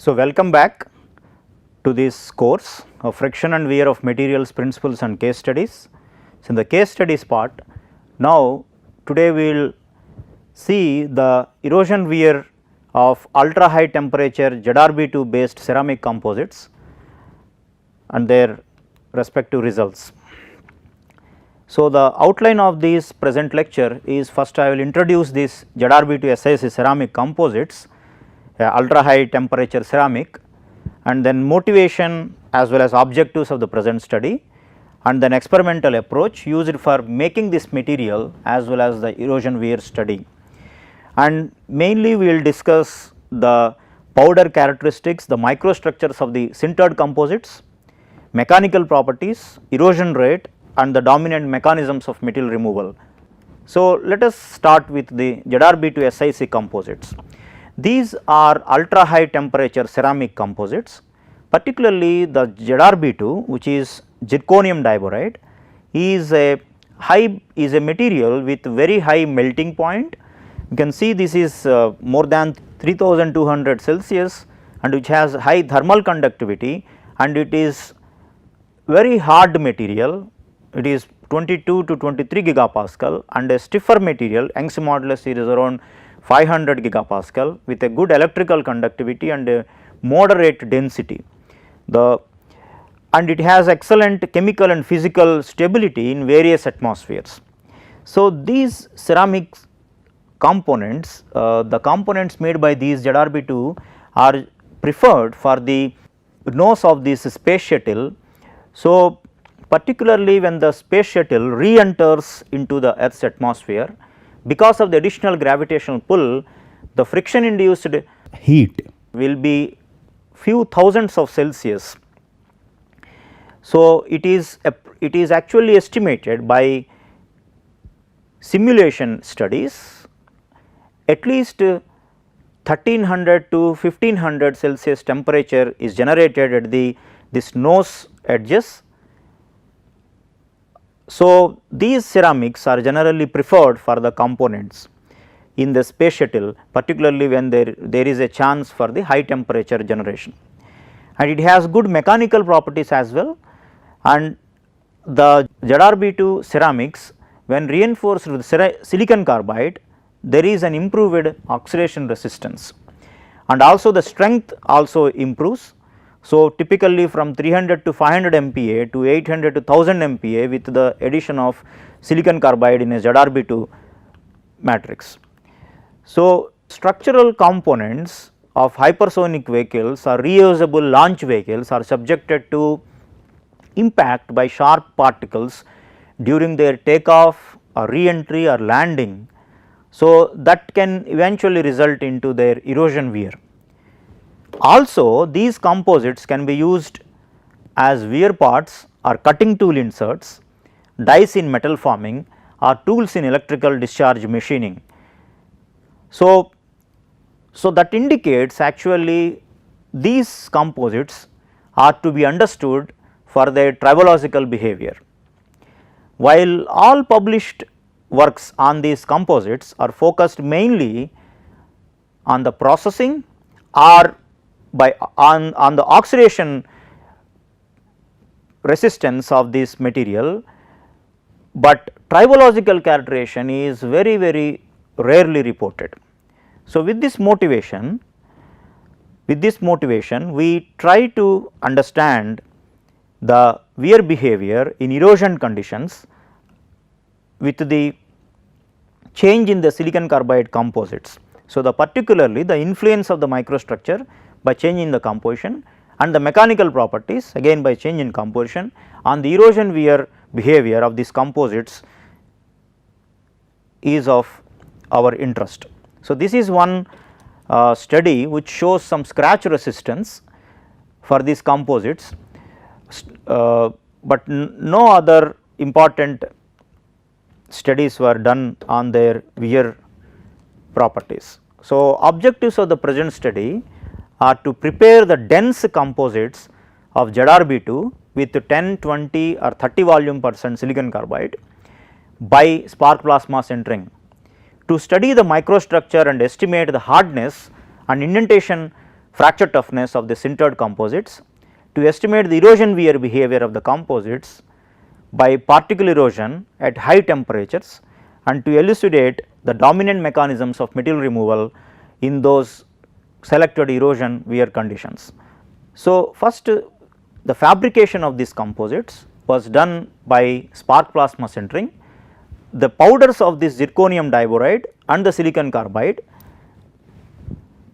So, welcome back to this course of friction and wear of materials, principles and case studies. So, in the case studies part, now today we will see the erosion wear of ultra high temperature ZrB2 based ceramic composites and their respective results. So, the outline of this present lecture is, first I will introduce this ZrB2 SiC ceramic composites, ultra high temperature ceramic, and then motivation as well as objectives of the present study, and then experimental approach used for making this material as well as the erosion wear study. And mainly we will discuss the powder characteristics, the microstructures of the sintered composites, mechanical properties, erosion rate and the dominant mechanisms of material removal. So, let us start with the ZrB2 SiC composites. These are ultra high temperature ceramic composites, particularly the ZrB2, which is zirconium diboride, is a material with very high melting point. You can see this is more than 3200 Celsius and which has high thermal conductivity, and it is very hard material. It is 22 to 23 gigapascal, and a stiffer material, Young's modulus is around 500 gigapascal with a good electrical conductivity and a moderate density. And it has excellent chemical and physical stability in various atmospheres. So, these ceramic components, the components made by these ZrB2 are preferred for the nose of this space shuttle. So, particularly when the space shuttle re-enters into the Earth's atmosphere, because of the additional gravitational pull, the friction induced heat will be few thousands of Celsius. So, it is actually estimated by simulation studies at least 1300 to 1500 Celsius temperature is generated at this nose edges. So, these ceramics are generally preferred for the components in the space shuttle, particularly when there is a chance for the high temperature generation, and it has good mechanical properties as well. And the ZrB2 ceramics, when reinforced with silicon carbide, there is an improved oxidation resistance, and also the strength also improves. So, typically from 300 to 500 MPa to 800 to 1000 MPa with the addition of silicon carbide in a ZrB2 matrix. So, structural components of hypersonic vehicles or reusable launch vehicles are subjected to impact by sharp particles during their takeoff or re-entry or landing. So, that can eventually result into their erosion wear. Also, these composites can be used as wear parts or cutting tool inserts, dies in metal forming or tools in electrical discharge machining. So, that indicates actually these composites are to be understood for their tribological behavior. While all published works on these composites are focused mainly on the processing or on the oxidation resistance of this material, but tribological characterization is very rarely reported. So, with this motivation we try to understand the wear behavior in erosion conditions with the change in the silicon carbide composites. So, particularly the influence of the microstructure by changing the composition and the mechanical properties again by change in composition on the erosion wear behavior of these composites is of our interest. So, this is one study which shows some scratch resistance for these composites, but no other important studies were done on their wear properties. So, objectives of the present study are to prepare the dense composites of ZrB2 with 10, 20 or 30 volume percent silicon carbide by spark plasma sintering, to study the microstructure and estimate the hardness and indentation fracture toughness of the sintered composites, to estimate the erosion wear behavior of the composites by particle erosion at high temperatures, and to elucidate the dominant mechanisms of material removal in those selected erosion wear conditions. So, first the fabrication of these composites was done by spark plasma sintering. The powders of this zirconium diboride and the silicon carbide,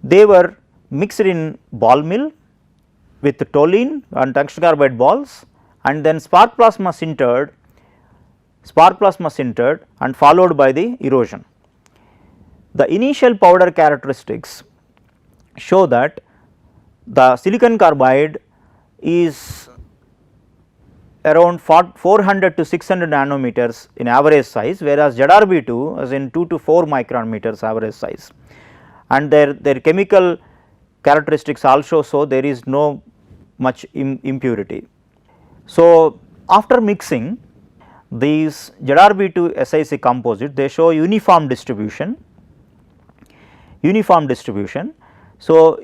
they were mixed in ball mill with toluene and tungsten carbide balls, and then spark plasma sintered and followed by the erosion. The initial powder characteristics show that the silicon carbide is around 400 to 600 nanometers in average size, whereas ZrB2 is in 2 to 4 micrometers average size, and their chemical characteristics also show there is no much impurity. So, after mixing these ZrB2 SiC composite, they show uniform distribution. So,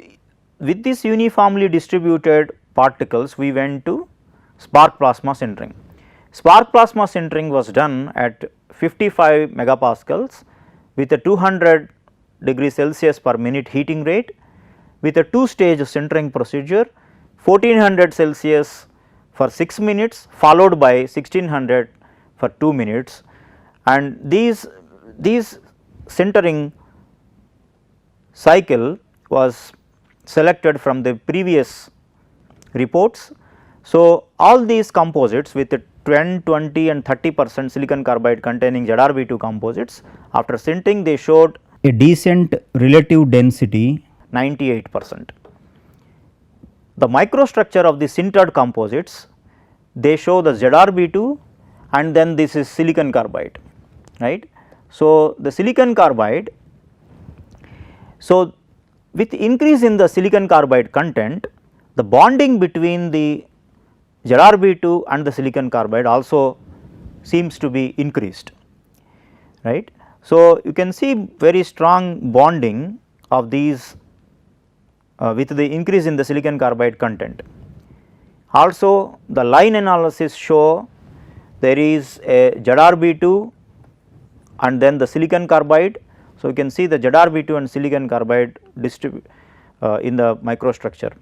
with this uniformly distributed particles, we went to spark plasma sintering. Spark plasma sintering was done at 55 megapascals with a 200 degrees Celsius per minute heating rate, with a 2-stage sintering procedure, 1400 Celsius for 6 minutes followed by 1600 for 2 minutes, and these sintering cycle was selected from the previous reports. So, all these composites with 10, 20 and 30% silicon carbide containing ZrB2 composites, after sintering they showed a decent relative density 98%. The microstructure of the sintered composites, they show the ZrB2 and then this is silicon carbide, right. So, the silicon carbide, so with increase in the silicon carbide content, the bonding between the ZrB2 and the silicon carbide also seems to be increased, right. So, you can see very strong bonding of these with the increase in the silicon carbide content. Also the line analysis show there is a ZrB2 and then the silicon carbide. So, you can see the ZrB2 and silicon carbide distribute in the microstructure.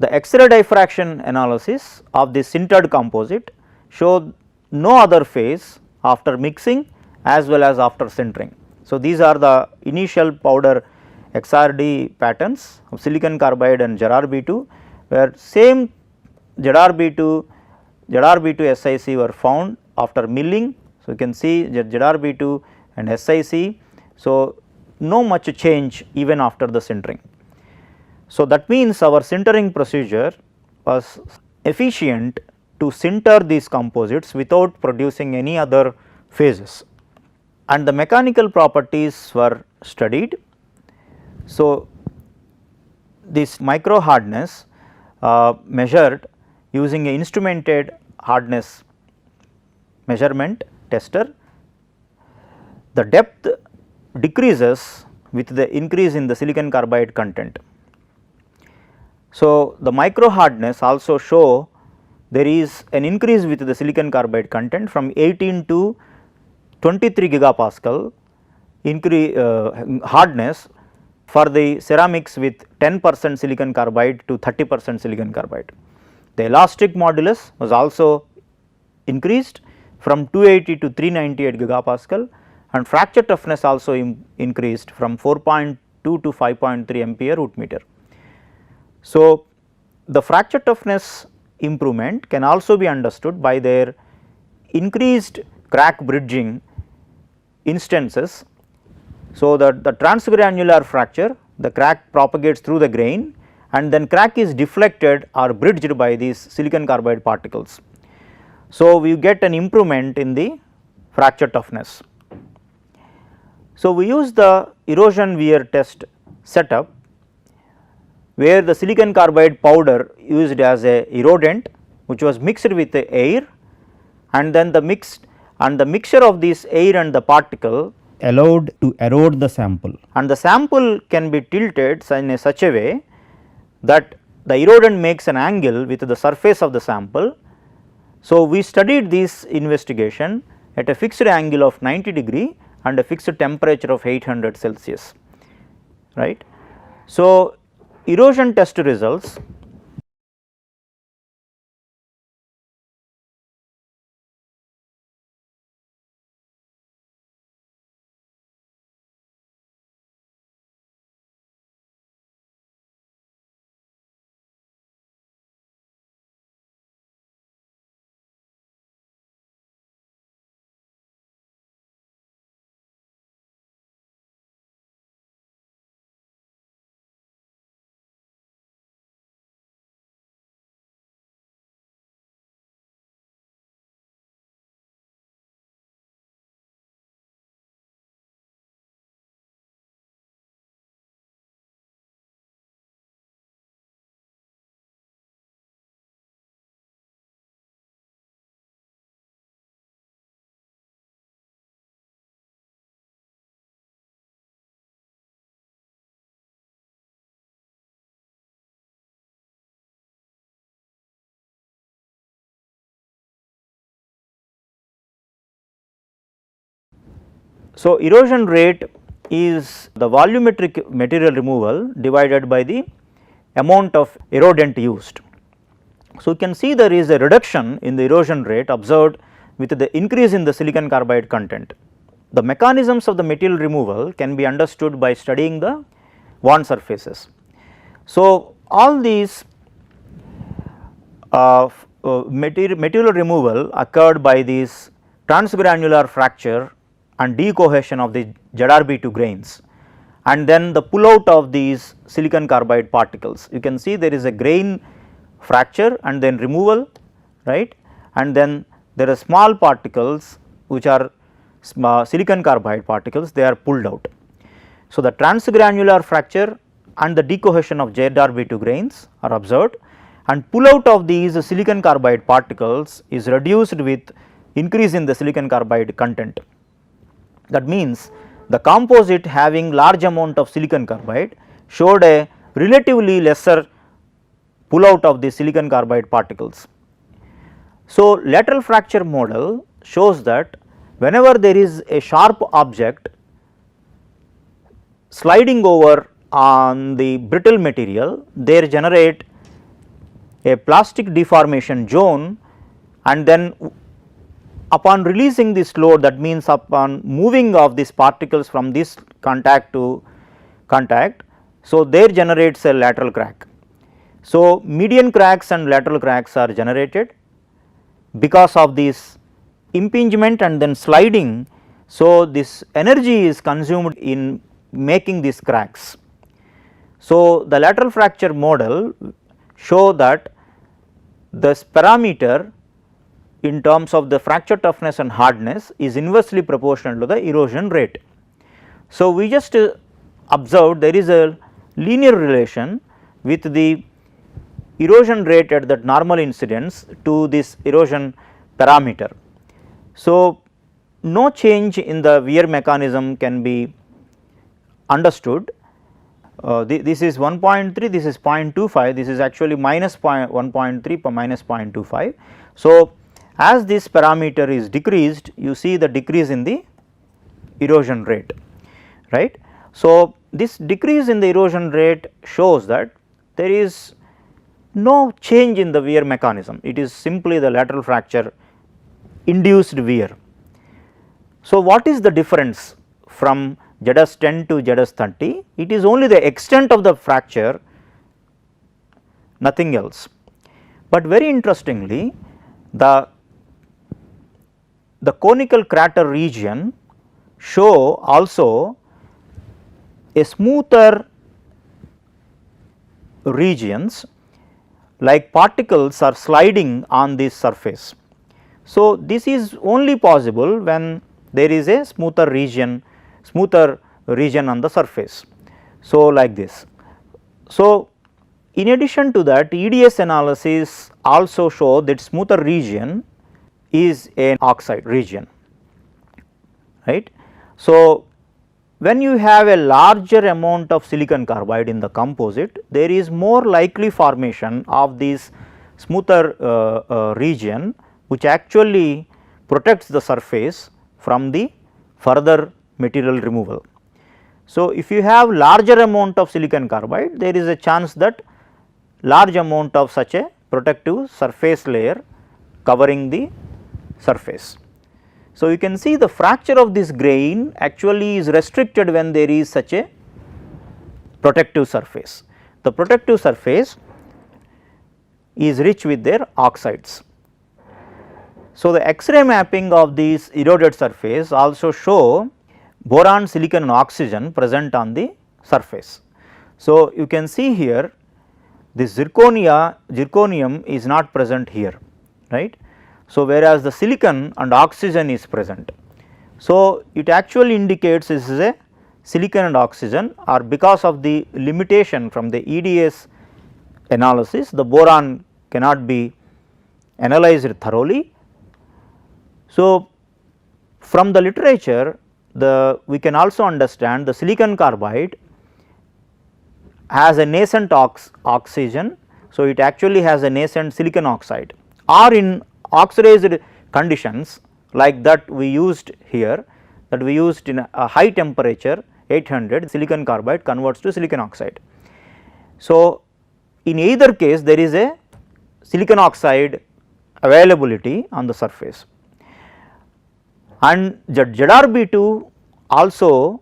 The X-ray diffraction analysis of the sintered composite show no other phase after mixing as well as after sintering. So, these are the initial powder XRD patterns of silicon carbide and ZrB2, where same ZrB2 SiC were found after milling. So, you can see ZrB2 and SiC. So, no much change even after the sintering. So, that means our sintering procedure was efficient to sinter these composites without producing any other phases, and the mechanical properties were studied. So, this micro hardness measured using a instrumented hardness measurement tester. The depth decreases with the increase in the silicon carbide content. So, the micro hardness also show there is an increase with the silicon carbide content from 18 to 23 gigapascal increase hardness for the ceramics with 10% silicon carbide to 30% silicon carbide. The elastic modulus was also increased from 280 to 398 gigapascal, and fracture toughness also increased from 4.2 to 5.3 ampere root meter. So, the fracture toughness improvement can also be understood by their increased crack bridging instances. So, the transgranular fracture, the crack propagates through the grain and then crack is deflected or bridged by these silicon carbide particles. So, we get an improvement in the fracture toughness. So, we use the erosion wear test setup where the silicon carbide powder used as a erodent which was mixed with the air, and then the mixture of this air and the particle allowed to erode the sample, and the sample can be tilted in such a way that the erodent makes an angle with the surface of the sample. So, we studied this investigation at a fixed angle of 90 degree and a fixed temperature of 800 Celsius, right. So, erosion test results So, erosion rate is the volumetric material removal divided by the amount of erodent used. So, you can see there is a reduction in the erosion rate observed with the increase in the silicon carbide content. The mechanisms of the material removal can be understood by studying the Wann surfaces. So, all these material removal occurred by this transgranular fracture and decohesion of the ZrB2 grains, and then the pull out of these silicon carbide particles. You can see there is a grain fracture and then removal, right, and then there are small particles which are silicon carbide particles, they are pulled out. So, the transgranular fracture and the decohesion of ZrB2 grains are observed, and pull out of these silicon carbide particles is reduced with increase in the silicon carbide content. That means, the composite having large amount of silicon carbide showed a relatively lesser pull out of the silicon carbide particles. So, lateral fracture model shows that whenever there is a sharp object sliding over on the brittle material, they generate a plastic deformation zone, and then upon releasing this load, that means upon moving of these particles from this contact to contact, so there generates a lateral crack. So, median cracks and lateral cracks are generated because of this impingement and then sliding. So, this energy is consumed in making these cracks. So, the lateral fracture model show that this parameter in terms of the fracture toughness and hardness is inversely proportional to the erosion rate. So, we just observed there is a linear relation with the erosion rate at that normal incidence to this erosion parameter. So, no change in the wear mechanism can be understood. This is 1.3, this is 0.25, this is actually minus 1.3 per minus 0.25. So, as this parameter is decreased, you see the decrease in the erosion rate, right. So, this decrease in the erosion rate shows that there is no change in the wear mechanism, it is simply the lateral fracture induced wear. So, what is the difference from ZS10 to ZS30? It is only the extent of the fracture, nothing else. But very interestingly, the conical crater region show also a smoother regions like particles are sliding on this surface. So, this is only possible when there is a smoother region on the surface. So, like this. So, in addition to that, EDS analysis also show that smoother region is an oxide region, right. So, when you have a larger amount of silicon carbide in the composite, there is more likely formation of this smoother region, which actually protects the surface from the further material removal. So, if you have larger amount of silicon carbide, there is a chance that large amount of such a protective surface layer covering the surface. So, you can see the fracture of this grain actually is restricted when there is such a protective surface. The protective surface is rich with their oxides. So, the X-ray mapping of this eroded surface also show boron, silicon and oxygen present on the surface. So, you can see here this zirconium is not present here, right. So, whereas the silicon and oxygen is present. So, it actually indicates this is a silicon and oxygen, or because of the limitation from the EDS analysis, the boron cannot be analyzed thoroughly. So, from the literature we can also understand the silicon carbide has a nascent oxygen. So, it actually has a nascent silicon oxide, or in oxidized conditions like that we used here, that we used in a high temperature 800, silicon carbide converts to silicon oxide. So, in either case there is a silicon oxide availability on the surface, and ZrB2 also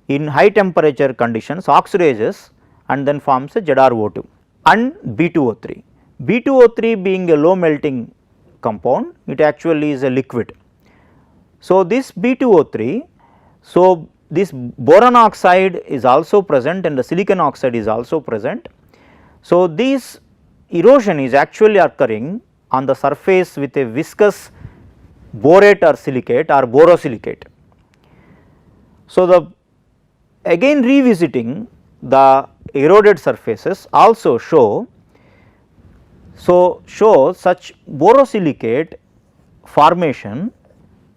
in high temperature conditions oxidizes and then forms a ZrO2 and B2O3. B2O3 being a low melting compound, it actually is a liquid. So, this B2O3, so this boron oxide is also present and the silicon oxide is also present. So, this erosion is actually occurring on the surface with a viscous borate or silicate or borosilicate. So, the again revisiting the eroded surfaces also show such borosilicate formation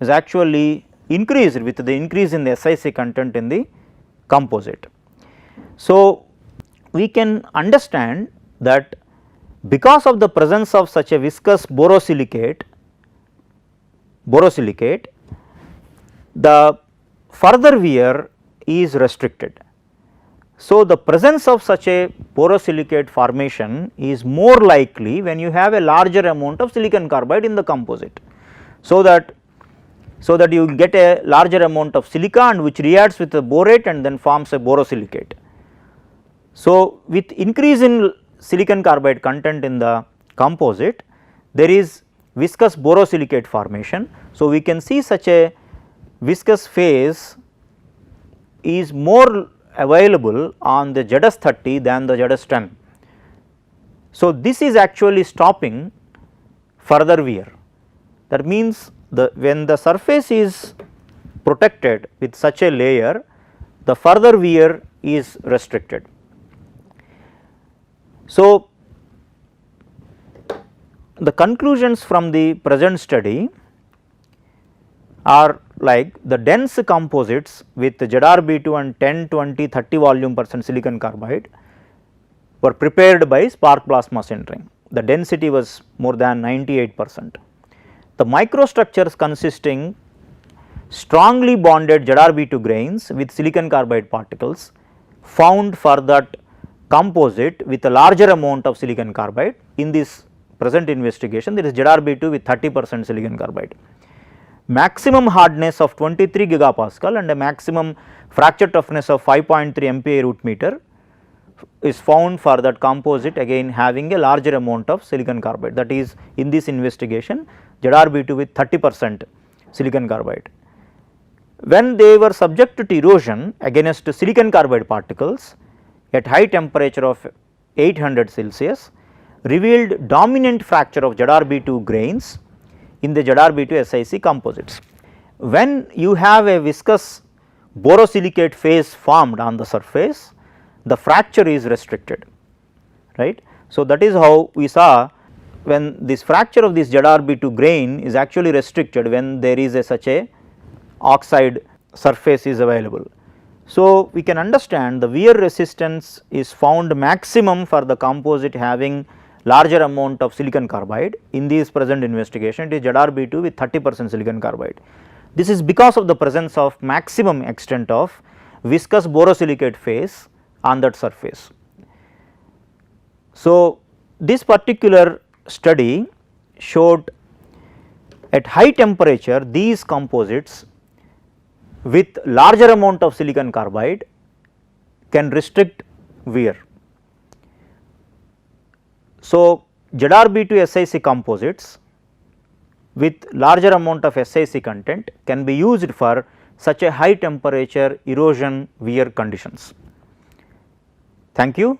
is actually increased with the increase in the SiC content in the composite. So, we can understand that because of the presence of such a viscous borosilicate, the further wear is restricted. So, the presence of such a borosilicate formation is more likely when you have a larger amount of silicon carbide in the composite. So that you will get a larger amount of silica and which reacts with the borate and then forms a borosilicate. So, with increase in silicon carbide content in the composite, there is viscous borosilicate formation. So, we can see such a viscous phase is more available on the ZS30 than the ZS10. So, this is actually stopping further wear. That means, when the surface is protected with such a layer, the further wear is restricted. So, the conclusions from the present study are like the dense composites with ZrB2 and 10, 20, 30 volume percent silicon carbide were prepared by spark plasma sintering. The density was more than 98%. The microstructures consisting strongly bonded ZrB2 grains with silicon carbide particles found for that composite with a larger amount of silicon carbide. In this present investigation, there is ZrB2 with 30% silicon carbide. Maximum hardness of 23 gigapascal and a maximum fracture toughness of 5.3 MPa root meter is found for that composite, again having a larger amount of silicon carbide, that is in this investigation ZrB2 with 30% silicon carbide. When they were subjected to erosion against silicon carbide particles at high temperature of 800 Celsius, revealed dominant fracture of ZrB2 grains in the ZrB2 SiC composites. When you have a viscous borosilicate phase formed on the surface, the fracture is restricted, right. So, that is how we saw when this fracture of this ZrB2 grain is actually restricted when there is such a oxide surface is available. So, we can understand the wear resistance is found maximum for the composite having larger amount of silicon carbide. In this present investigation, it is ZrB2 with 30% silicon carbide. This is because of the presence of maximum extent of viscous borosilicate phase on that surface. So, this particular study showed at high temperature these composites with larger amount of silicon carbide can restrict wear. So, ZrB2 SiC composites with larger amount of SiC content can be used for such a high temperature erosion wear conditions. Thank you.